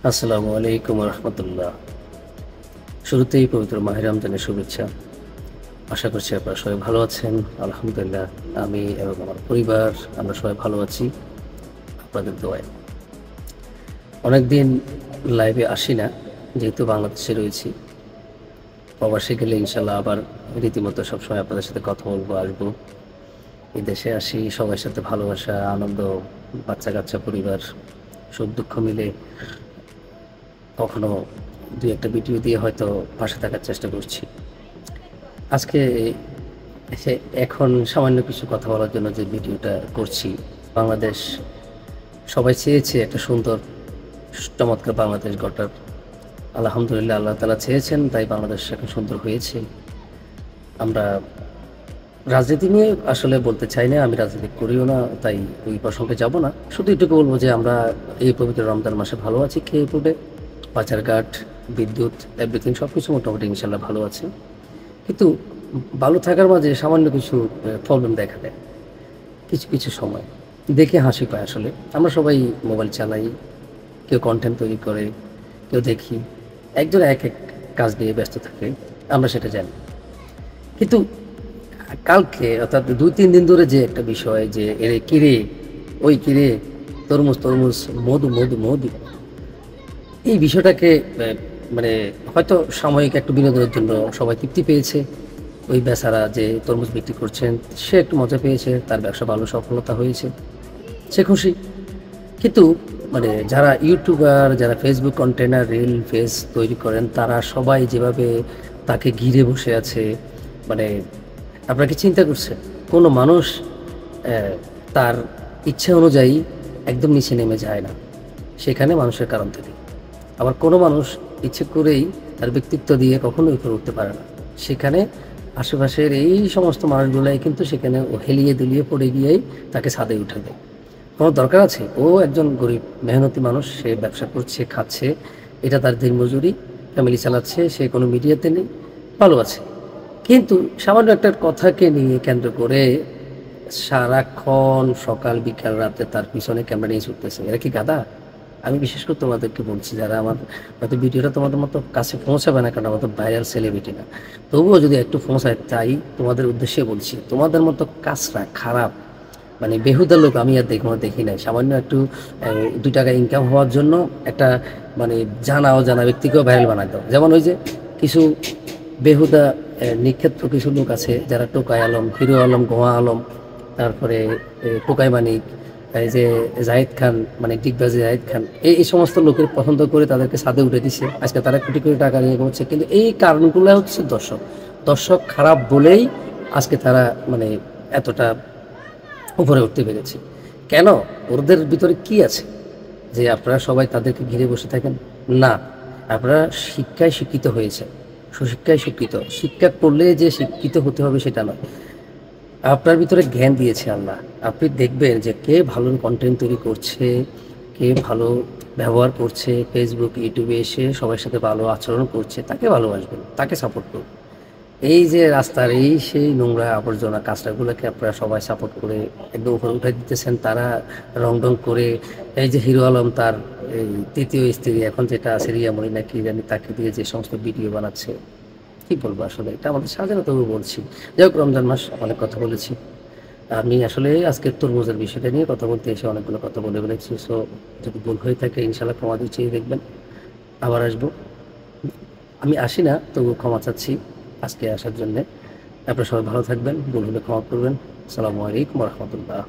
আসসালামু আলাইকুম রহমতুল্লাহ। শুরুতেই পবিত্র মাহে রমজানের শুভেচ্ছা। আশা করছি আপনারা সবাই ভালো আছেন। আলহামদুলিল্লাহ, আমি এবং আমার পরিবার আমরা সবাই ভালো আছি আপনাদের দোয়ায়। অনেকদিন লাইভে আসি না, যেহেতু বাংলাদেশে রয়েছি। প্রবাসে গেলে ইনশাল্লাহ আবার রীতিমতো সবসময় আপনাদের সাথে কথা বলবো, আসবো। এই দেশে আসি সবার সাথে ভালোবাসা, আনন্দ, বাচ্চা কাচ্চা, পরিবার, সুখ দুঃখ মিলে কখনো দুই একটা ভিডিও দিয়ে হয়তো পাশে থাকার চেষ্টা করছি। আজকে এখন সামান্য কিছু কথা বলার জন্য যে ভিডিওটা করছি, বাংলাদেশ সবাই চেয়েছে একটা সুন্দর চমৎকার বাংলাদেশ গড়ার। আলহামদুলিল্লাহ, আল্লাহ তাআলা চেয়েছেন, তাই বাংলাদেশ এখন সুন্দর হয়েছে। আমরা রাজনীতি নিয়ে আসলে বলতে চাই না, আমি রাজনীতি করিও না, তাই ওই প্রসঙ্গে যাব না। শুধু এটুকু বলবো যে আমরা এই পবিত্র রমজান মাসে ভালো আছি, খেয়ে পড়ে বাজারঘাট, বিদ্যুৎ, এভরিথিং সব কিছু মোটামুটি ইনশাল্লাহ ভালো আছে। কিন্তু ভালো থাকার মাঝে সামান্য কিছু প্রবলেম দেখা দেয় কিছু কিছু সময়, দেখে হাসি পায়। আসলে আমরা সবাই মোবাইল চালাই, কেউ কন্টেন্ট তৈরি করে, কেউ দেখি, একজন এক এক কাজ নিয়ে ব্যস্ত থাকে, আমরা সেটা জানি। কিন্তু কালকে অর্থাৎ 2-3 দিন ধরে যে একটা বিষয় যে এরে কিরে, ওই কিরে, তরমুজ তরমুজ, মধু মধু মধু, এই বিষয়টাকে মানে হয়তো সাময়িক একটু বিনোদনের জন্য সবাই তৃপ্তি পেয়েছে। ওই বেচারা যে তরমুজ বিক্রি করছেন, সে একটু মজা পেয়েছে, তার ব্যবসা ভালো সফলতা হয়েছে, সে খুশি। কিন্তু যারা ইউটিউবার, যারা ফেসবুক কন্টেন্ট রিল ফেস তৈরি করেন, তারা সবাই যেভাবে তাকে ঘিরে বসে আছে, মানে আপনারা কি চিন্তা করছেন কোনো মানুষ তার ইচ্ছা অনুযায়ী একদম নিচে নেমে যায় না, সেখানে মানুষের কারণ থাকে। আবার কোনো মানুষ ইচ্ছে করেই তার ব্যক্তিত্ব দিয়ে কখনোই উপরে উঠতে পারে না, সেখানে আশেপাশের এই সমস্ত মানুষগুলাই কিন্তু সেখানে ও হেলিয়ে দুলিয়ে পড়ে গিয়েই তাকে ছাদে উঠে দেয়। কোনো দরকার আছে? ও একজন গরিব মেহনতি মানুষ, সে ব্যবসা করছে, খাচ্ছে, এটা তার দিনমজুরি, ফ্যামিলি চালাচ্ছে, সে কোনো মিডিয়াতে নেই, ভালো আছে। কিন্তু সামান্য একটা কথাকে নিয়ে কেন্দ্র করে সারাক্ষণ সকাল বিকাল রাতে তার পিছনে ক্যামেরা নিয়ে ছুটতেছে। এরা কি গাদা? আমি বিশেষ করে তোমাদেরকে বলছি, যারা আমার হয়তো ভিডিওটা তোমাদের মতো কাছে পৌঁছাবে না, কারণ আমার তো ভাইরাল সেলিব্রিটি না, তবুও যদি একটু পৌঁছায়, তাই তোমাদের উদ্দেশ্যে বলছি, তোমাদের মতো কাজটা খারাপ, বেহুদা লোক আমি আর দেখি নাই। সামান্য একটু 2 টাকা ইনকাম হওয়ার জন্য একটা জানা অজানা ব্যক্তিকেও ভাইরাল বানায় দাও। যেমন ওই যে কিছু বেহুদা নিক্ষেত্র কিছু লোক আছে, যারা টোকাই আলম, হিরো আলম, গোয়া আলম, তারপরে টোকাই মানিক, এই যে জাহিদ খান, ডিগবাজি জাহিদ খান, এই সমস্ত লোকের পছন্দ করে তাদেরকে ছাদে উঠে দিছে। আজকে তারা কোটি কোটি টাকা নিয়ে করছে, কিন্তু এই কারণগুলো হচ্ছে দর্শক। দর্শক খারাপ বলেই আজকে তারা এতটা উপরে উঠতে পেরেছে। কেন? ওদের ভিতরে কি আছে যে আপনারা সবাই তাদেরকে ঘিরে বসে থাকেন? না, আপনারা শিক্ষায় শিক্ষিত হয়েছে, সুশিক্ষায় শিক্ষিত। শিক্ষা করলে যে শিক্ষিত হতে হবে সেটা নয়, আপনার ভিতরে জ্ঞান দিয়েছে আল্লাহ। আপনি দেখবেন যে কে ভালো কন্টেন্ট তৈরি করছে, কে ভালো ব্যবহার করছে, ফেসবুক ইউটিউবে এসে সবার সাথে ভালো আচরণ করছে, তাকে ভালোবাসবেন, তাকে সাপোর্ট করবেন। এই যে রাস্তার এই সেই নোংরা আবর্জনা কাজটাগুলোকে আপনারা সবাই সাপোর্ট করে একদম উপরে উঠে দিতেছেন। তারা রং ডং করে, এই যে হিরো আলম তার এই তৃতীয় স্ত্রী, এখন যেটা আছে রিয়ামণি নাকি জানি, তাকে দিয়ে যে সমস্ত ভিডিও বানাচ্ছে, কি বলবো আসলে, এটা আমাদের সাজানো, তবু বলছি। যাই হোক, রমজান মাস, অনেক কথা বলেছি। আমি আসলে আজকে তরমুজের বিষয়টা নিয়ে কথা বলতে এসে অনেকগুলো কথা বলে বলেছি। সো যদি ভুল হয়ে থাকে ইনশাল্লাহ ক্ষমা দিচ্ছি, দেখবেন আবার আসবো। আমি আসি না, তবু ক্ষমা চাচ্ছি আজকে আসার জন্যে। আপনারা সবাই ভালো থাকবেন, ভুল হলে ক্ষমা করবেন। আসসালামু আলাইকুম রহমতুল্লাহ।